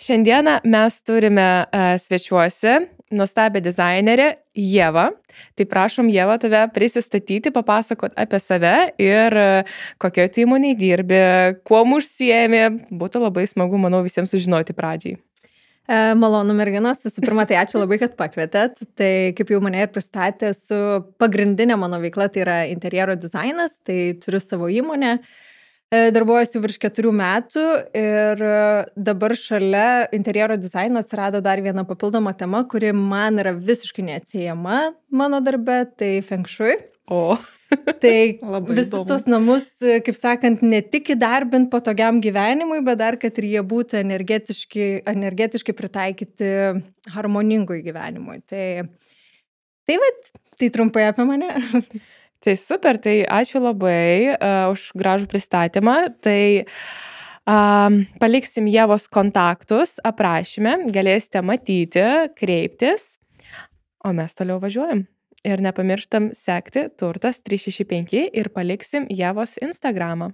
Šiandieną mes turime svečiuose nuostabią dizainerę Ievą. Tai prašom, Ieva, tave prisistatyti, papasakot apie save ir kokioje tu įmonėje dirbi, kuom užsiemi. Būtų labai smagu, manau, visiems sužinoti pradžiai. Malonu merginos, visų pirma, tai ačiū labai, kad pakvietėt. Tai kaip jau mane ir pristatė, su pagrindinė mano veikla tai yra interjero dizainas, tai turiu savo įmonę. Darbuojuosi virš 4 metų ir dabar šalia interjero dizaino atsirado dar viena papildoma tema, kuri man yra visiškai neatsiejama mano darbe, tai feng shui. O, Tai labai visus įdomu. tos namus, kaip sakant, ne tik įdarbint patogiam gyvenimui, bet dar, kad ir jie būtų energetiškai pritaikyti harmoningui gyvenimui. Tai trumpai apie mane. Tai super, tai ačiū labai už gražų pristatymą. Tai paliksim Ievos kontaktus aprašyme, galėsite matyti, kreiptis, o mes toliau važiuojam. Ir nepamirštam sekti Turtas 365 ir paliksim Ievos Instagramą.